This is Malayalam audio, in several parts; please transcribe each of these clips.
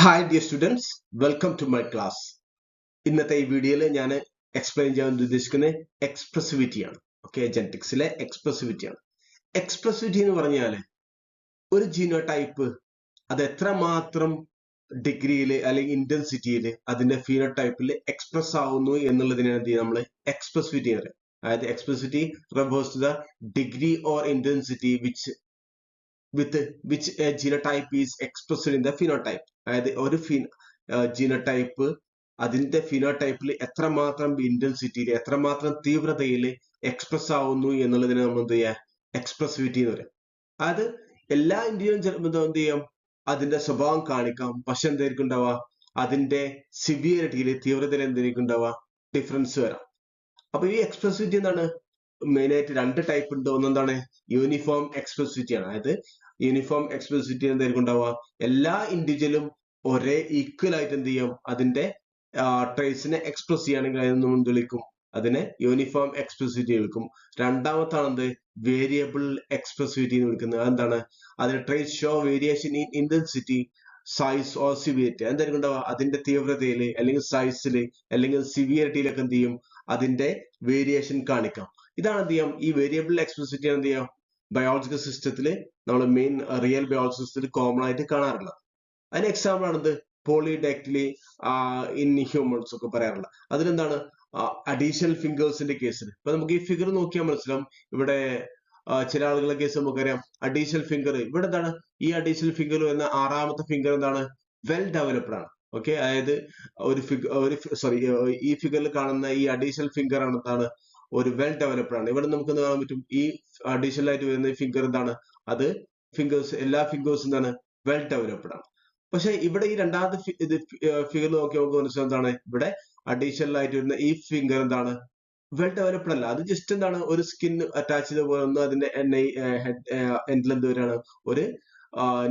Hi dear students, welcome to my class. ഇന്നത്തെ ഈ വീഡിയോയിൽ ഞാൻ എക്സ്പ്ലെയിൻ ചെയ്യാൻ ഉദ്ദേശിക്കുന്നത് എക്സ്പ്രസിവിറ്റി ആണ്. ഓക്കെ, ജെനറ്റിക്സിലെ എക്സ്പ്രസിവിറ്റി ആണ്. എക്സ്പ്രസിവിറ്റി എന്ന് പറഞ്ഞാൽ ഒരു ജീനോടൈപ്പ് അത് എത്രമാത്രം ഡിഗ്രിയിൽ അല്ലെങ്കിൽ ഇന്റൻസിറ്റിയിൽ അതിന്റെ ഫീനോടൈപ്പിൽ എക്സ്പ്രസ് ആവുന്നു എന്നുള്ളതിനാണ് നമ്മൾ എക്സ്പ്രസിവിറ്റി എന്ന് പറയുന്നത്. അതായത് expressivity refers to the degree or intensity with which a genotype is expressed in the phenotype. അതായത് ഒരു ജീനോടൈപ്പ് അതിന്റെ ഫിനോടൈപ്പിൽ എത്രമാത്രം ഇന്റൻസിറ്റിയിൽ എത്രമാത്രം തീവ്രതയിൽ എക്സ്പ്രസ് ആവുന്നു എന്നുള്ളതിനെ നമ്മൾ എന്ത് ചെയ്യുക, എക്സ്പ്രസിവിറ്റി എന്ന് പറയാം. അതായത് എല്ലാ ഇന്ത്യയിലും ചിലപ്പോൾ എന്ത് ചെയ്യാം, അതിന്റെ സ്വഭാവം കാണിക്കാം, പക്ഷെ എന്തായിരിക്കും ഉണ്ടാവുക, അതിന്റെ സിവിയറിറ്റിയിൽ തീവ്രതയിൽ എന്തായിരിക്കും ഉണ്ടാവുക, ഡിഫറൻസ് വരാം. അപ്പൊ ഈ എക്സ്പ്രസിവിറ്റി എന്താണ്, മെയിൻ ആയിട്ട് രണ്ട് ടൈപ്പ് ഉണ്ട്. ഒന്നെന്താണ് യൂണിഫോം എക്സ്പ്രസിവിറ്റി ആണ്. അതായത് യൂണിഫോം എക്സ്പ്രസിവിറ്റി എന്തായിരിക്കും ഉണ്ടാവുക, എല്ലാ ഇൻഡിവിജ്വലും ഒരേ ഈക്വൽ ആയിട്ട് എന്ത് ചെയ്യും, അതിന്റെ ട്രേസിനെ എക്സ്പ്രസ് ചെയ്യുകയാണെങ്കിൽ അതിന് നമ്മൾ വിളിക്കും, അതിനെ യൂണിഫോം എക്സ്പ്രസിവിറ്റി വിളിക്കും. രണ്ടാമത്താണ് എന്ത്, വേരിയബിൾ എക്സ്പ്രസിവിറ്റി എന്ന് വിളിക്കുന്നത്. അതെന്താണ്, അതിന്റെ trace show variation in intensity, size or severity. എന്തായിരിക്കും ഉണ്ടാവുക, അതിന്റെ തീവ്രതയിൽ അല്ലെങ്കിൽ സൈസിൽ അല്ലെങ്കിൽ സിവിയറിറ്റിയിലൊക്കെ എന്ത് ചെയ്യും, അതിന്റെ വേരിയേഷൻ കാണിക്കാം. ഇതാണ് എന്ത് ചെയ്യാം, ഈ വേരിയബിൾ എക്സ്പ്രസിവിറ്റി എന്ത് ചെയ്യാം, ബയോളജിക്കൽ സിസ്റ്റത്തിൽ നമ്മൾ മെയിൻ റിയൽ ബയോളജിക്കൽ സിസ്റ്റത്തിൽ കോമൺ ആയിട്ട് കാണാറുള്ളത്. അതിന് എക്സാമ്പിൾ ആണെന്ത്, പോളിഡാക്റ്റിലി ഇൻ ഹ്യൂമൻസ് ഒക്കെ പറയാറുള്ളത്. അതിലെന്താണ്, അഡീഷണൽ ഫിംഗേഴ്സിന്റെ കേസിൽ ഇപ്പൊ നമുക്ക് ഈ ഫിഗർ നോക്കിയാൽ മനസ്സിലാവും. ഇവിടെ ചില ആളുകളുടെ കേസ് നമുക്കറിയാം, അഡീഷണൽ ഫിംഗർ ഇവിടെ എന്താണ്, ഈ അഡീഷണൽ ഫിംഗർ എന്ന ആറാമത്തെ ഫിംഗർ എന്താണ്, വെൽ ഡെവലപ്ഡ് ആണ്. ഓക്കെ, അതായത് ഈ ഫിഗറിൽ കാണുന്ന ഈ അഡീഷണൽ ഫിംഗർ ആണ് എന്താണ്, ഒരു വെൽ ഡെവലപ്ഡ് ആണ്. ഇവിടെ നമുക്ക് കാണാൻ പറ്റും, ഈ അഡീഷണൽ ആയിട്ട് വരുന്ന ഫിംഗർ എന്താണ്, അത് എല്ലാ ഫിംഗേഴ്സും എന്താണ്, വെൽ ഡെവലപ്ഡ് ആണ്. പക്ഷെ ഇവിടെ ഈ രണ്ടാമത്തെ ഫിഗർ നോക്കി നമുക്ക് മനസ്സിലാവും എന്താണ്, ഇവിടെ അഡീഷണൽ ആയിട്ട് വരുന്ന ഈ ഫിംഗർ എന്താണ്, വെൽ ഡെവലപ്ഡ് അല്ല. അത് ജസ്റ്റ് എന്താണ്, ഒരു സ്കിൻ അറ്റാച്ച് ചെയ്ത പോലെ ഒന്ന് അതിന്റെ എൻഡിൽ എന്ത് വരികയാണ്, ഒരു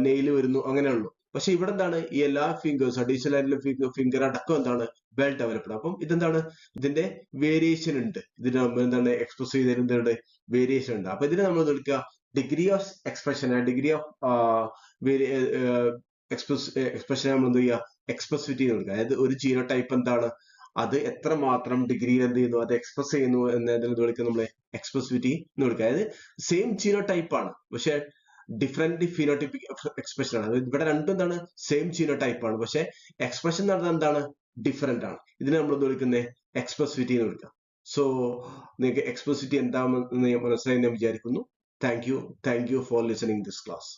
നെയില് വരുന്നു, അങ്ങനെയുള്ളൂ. പക്ഷെ ഇവിടെ എന്താണ്, ഈ എല്ലാ ഫിംഗേഴ്സ് അഡീഷണൽ ആയിട്ടുള്ള ഫിംഗർ അടക്കം എന്താണ്, വെൽ ഡെവലപ്ഡ്. അപ്പം ഇതെന്താണ്, ഇതിന്റെ വേരിയേഷൻ ഉണ്ട്, ഇതിന് എന്താണ് എക്സ്പ്രസ് ചെയ്തതിന്റെ വേരിയേഷൻ ഉണ്ട്. അപ്പൊ ഇതിനെ നമ്മൾ വിളിക്കുക degree of expression, degree of expression നമ്മൾ എന്ത് ചെയ്യുക, എക്സ്പ്രസിവിറ്റി എന്ന് വിളിക്കുക. അതായത് ഒരു ജീനോടൈപ്പ് എന്താണ്, അത് എത്രമാത്രം ഡിഗ്രിയിൽ എന്ത് ചെയ്യുന്നു, അത് എക്സ്പ്രസ് ചെയ്യുന്നു എന്നതിൽ വിളിക്കുക നമ്മളെ എക്സ്പ്രസിവിറ്റി എന്ന് വിളിക്കുക. അതായത് സെയിം ജീനോടൈപ്പ് ആണ്, പക്ഷെ ഡിഫറെന്റ് ഫിനോടൈപ്പിക് എക്സ്പ്രഷൻ ആണ്. ഇവിടെ രണ്ടും എന്താണ്, സെയിം ജീനോടൈപ്പ് ആണ്, പക്ഷെ എക്സ്പ്രഷൻ നടന്നത് എന്താണ്, ഡിഫറെന്റ് ആണ്. ഇതിനെ നമ്മൾ വിളിക്കുന്നത് എക്സ്പ്രസിവിറ്റി എന്ന് വിളിക്കാം. സോ നിങ്ങൾക്ക് എക്സ്പ്രസിവിറ്റി എന്താണെന്ന് മനസ്സിലായി ഞാൻ വിചാരിക്കുന്നു. Thank you for listening this class.